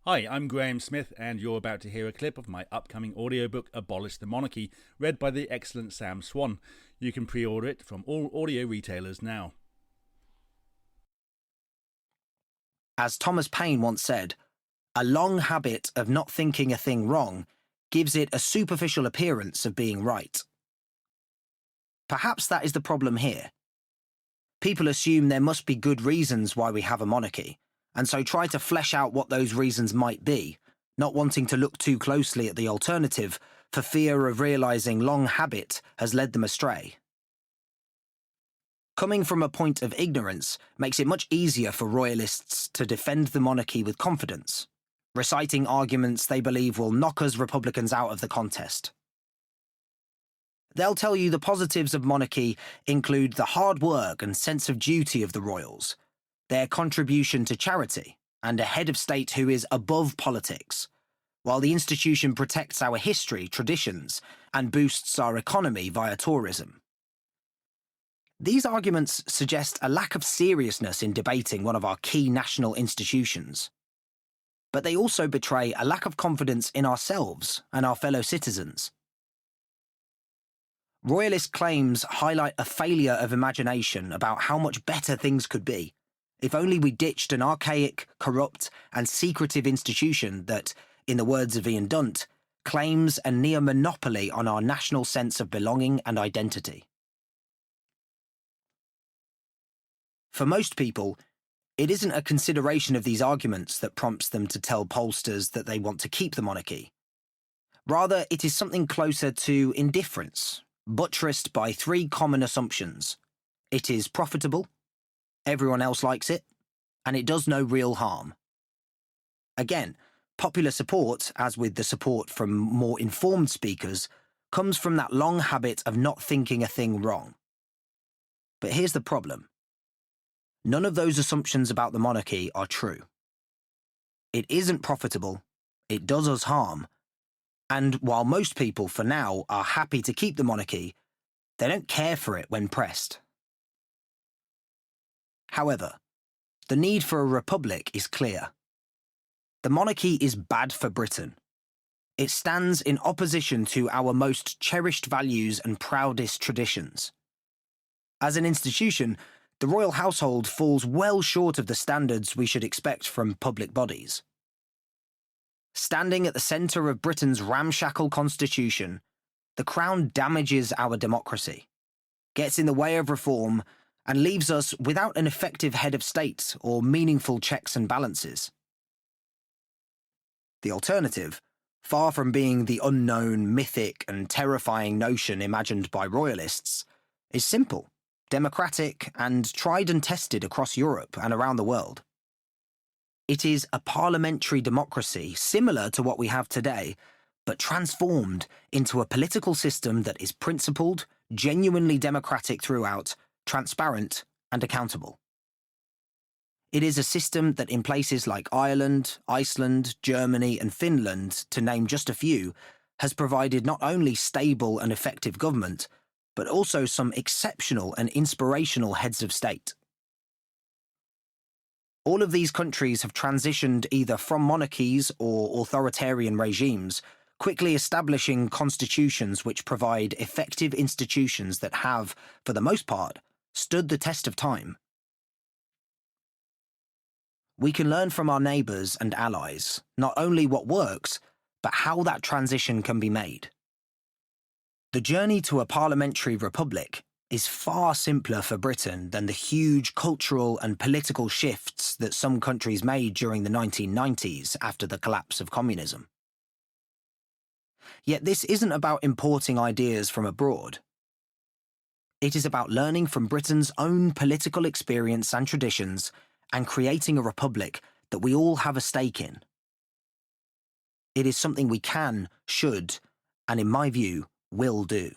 Hi, I'm Graham Smith, and you're about to hear a clip of my upcoming audiobook, Abolish the Monarchy, read by the excellent Sam Swann. You can pre-order it from all audio retailers now. As Thomas Paine once said, a long habit of not thinking a thing wrong gives it a superficial appearance of being right. Perhaps that is the problem here. People assume there must be good reasons why we have a monarchy, and so try to flesh out what those reasons might be, not wanting to look too closely at the alternative for fear of realising long habit has led them astray. Coming from a point of ignorance makes it much easier for royalists to defend the monarchy with confidence, reciting arguments they believe will knock us Republicans out of the contest. They'll tell you the positives of monarchy include the hard work and sense of duty of the royals, their contribution to charity, and a head of state who is above politics, while the institution protects our history, traditions, and boosts our economy via tourism. These arguments suggest a lack of seriousness in debating one of our key national institutions. But they also betray a lack of confidence in ourselves and our fellow citizens. Royalist claims highlight a failure of imagination about how much better things could be if only we ditched an archaic, corrupt, and secretive institution that, in the words of Ian Dunt, claims a near monopoly on our national sense of belonging and identity. For most people, it isn't a consideration of these arguments that prompts them to tell pollsters that they want to keep the monarchy. Rather, it is something closer to indifference, buttressed by three common assumptions. It is profitable, everyone else likes it, and it does no real harm. Again, popular support, as with the support from more informed speakers, comes from that long habit of not thinking a thing wrong. But here's the problem. None of those assumptions about the monarchy are true. It isn't profitable, it does us harm, and while most people, for now, are happy to keep the monarchy, they don't care for it when pressed. However, the need for a republic is clear. The monarchy is bad for Britain. It stands in opposition to our most cherished values and proudest traditions. As an institution, the royal household falls well short of the standards we should expect from public bodies. Standing at the centre of Britain's ramshackle constitution, the Crown damages our democracy, gets in the way of reform, and leaves us without an effective head of state or meaningful checks and balances. The alternative, far from being the unknown, mythic, and terrifying notion imagined by royalists, is simple, democratic, and tried and tested across Europe and around the world. It is a parliamentary democracy similar to what we have today, but transformed into a political system that is principled, genuinely democratic throughout, transparent, and accountable. It is a system that in places like Ireland, Iceland, Germany, and Finland, to name just a few, has provided not only stable and effective government, but also some exceptional and inspirational heads of state. All of these countries have transitioned either from monarchies or authoritarian regimes, quickly establishing constitutions which provide effective institutions that have, for the most part, stood the test of time. We can learn from our neighbours and allies not only what works, but how that transition can be made. The journey to a parliamentary republic is far simpler for Britain than the huge cultural and political shifts that some countries made during the 1990s after the collapse of communism. Yet this isn't about importing ideas from abroad. It is about learning from Britain's own political experience and traditions and creating a republic that we all have a stake in. It is something we can, should, and in my view, will do.